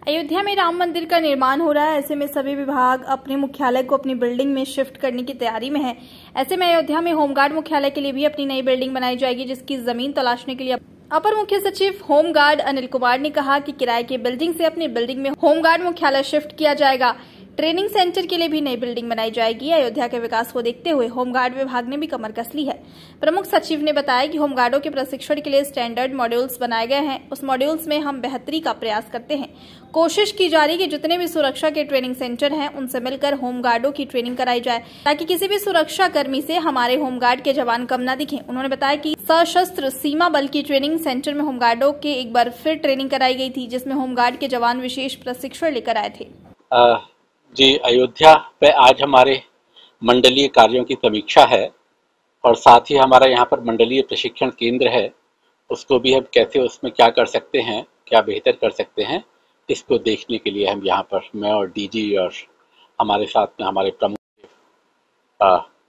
अयोध्या में राम मंदिर का निर्माण हो रहा है। ऐसे में सभी विभाग अपने मुख्यालय को अपनी बिल्डिंग में शिफ्ट करने की तैयारी में है। ऐसे में अयोध्या में होमगार्ड मुख्यालय के लिए भी अपनी नई बिल्डिंग बनाई जाएगी, जिसकी जमीन तलाशने के लिए अपर मुख्य सचिव होमगार्ड अनिल कुमार ने कहा कि किराए की बिल्डिंग से अपनी बिल्डिंग में होमगार्ड मुख्यालय शिफ्ट किया जाएगा। ट्रेनिंग सेंटर के लिए भी नई बिल्डिंग बनाई जाएगी। अयोध्या के विकास को देखते हुए होमगार्ड विभाग ने भी कमर कस ली है। प्रमुख सचिव ने बताया कि होमगार्डों के प्रशिक्षण के लिए स्टैंडर्ड मॉड्यूल्स बनाए गए हैं। उस मॉड्यूल्स में हम बेहतरी का प्रयास करते हैं। कोशिश की जा रही है कि जितने भी सुरक्षा के ट्रेनिंग सेंटर हैं उनसे मिलकर होमगार्डों की ट्रेनिंग कराई जाए, ताकि किसी भी सुरक्षा कर्मी से हमारे होमगार्ड के जवान कम न दिखें। उन्होंने बताया कि सशस्त्र सीमा बल की ट्रेनिंग सेंटर में होमगार्डों के एक बार फिर ट्रेनिंग कराई गई थी, जिसमें होमगार्ड के जवान विशेष प्रशिक्षण लेकर आए थे। जी, अयोध्या पे आज हमारे मंडलीय कार्यों की समीक्षा है और साथ ही हमारा यहाँ पर मंडलीय प्रशिक्षण केंद्र है। उसको भी हम कैसे उसमें क्या कर सकते हैं, क्या बेहतर कर सकते हैं, इसको देखने के लिए हम यहाँ पर मैं और डीजी और हमारे साथ में हमारे प्रमुख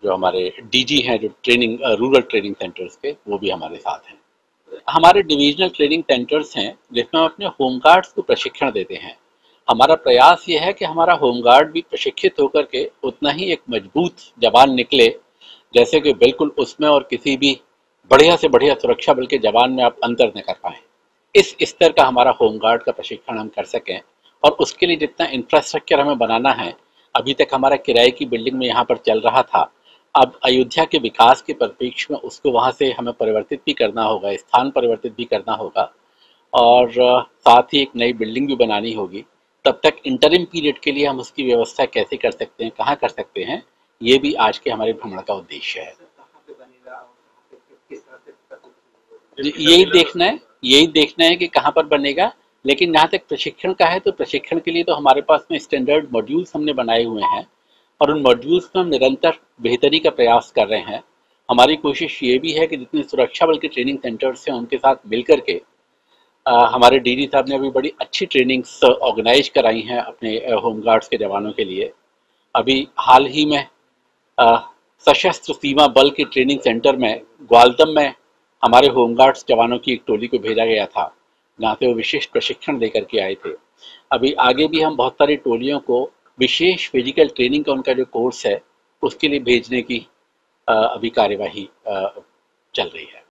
जो हमारे डीजी हैं जो ट्रेनिंग रूरल ट्रेनिंग सेंटर्स के, वो भी हमारे साथ हैं। हमारे डिविजनल ट्रेनिंग सेंटर्स हैं जिसमें हम अपने होमगार्ड्स को प्रशिक्षण देते हैं। हमारा प्रयास ये है कि हमारा होमगार्ड भी प्रशिक्षित होकर के उतना ही एक मजबूत जवान निकले, जैसे कि बिल्कुल उसमें और किसी भी बढ़िया से बढ़िया सुरक्षा बल के जवान में आप अंतर न कर पाएँ। इस स्तर का हमारा होमगार्ड का प्रशिक्षण हम कर सकें और उसके लिए जितना इंफ्रास्ट्रक्चर हमें बनाना है, अभी तक हमारा किराए की बिल्डिंग में यहाँ पर चल रहा था, अब अयोध्या के विकास के परिप्रेक्ष्य में उसको वहाँ से हमें परिवर्तित भी करना होगा, स्थान परिवर्तित भी करना होगा और साथ ही एक नई बिल्डिंग भी बनानी होगी। तब तक इंटरिम पीरियड के लिए हम उसकी व्यवस्था कैसे कर सकते हैं, कहाँ कर सकते हैं, ये भी आज के हमारे भ्रमण का उद्देश्य है। यही देखना है कि कहाँ पर बनेगा। लेकिन जहाँ तक प्रशिक्षण का है तो प्रशिक्षण के लिए तो हमारे पास में स्टैंडर्ड मॉड्यूल्स हमने बनाए हुए हैं और उन मॉड्यूल्स में हम निरंतर बेहतरी का प्रयास कर रहे हैं। हमारी कोशिश ये भी है कि जितने सुरक्षा बल के ट्रेनिंग सेंटर्स हैं उनके साथ मिलकर के हमारे डीडी साहब ने अभी बड़ी अच्छी ट्रेनिंग्स ऑर्गेनाइज कराई हैं अपने होमगार्ड्स के जवानों के लिए। अभी हाल ही में सशस्त्र सीमा बल के ट्रेनिंग सेंटर में ग्वालदम में हमारे होमगार्ड्स जवानों की एक टोली को भेजा गया था, जहाँ से वो विशेष प्रशिक्षण लेकर के आए थे। अभी आगे भी हम बहुत सारी टोलियों को विशेष फिजिकल ट्रेनिंग का उनका जो कोर्स है उसके लिए भेजने की अभी कार्यवाही चल रही है।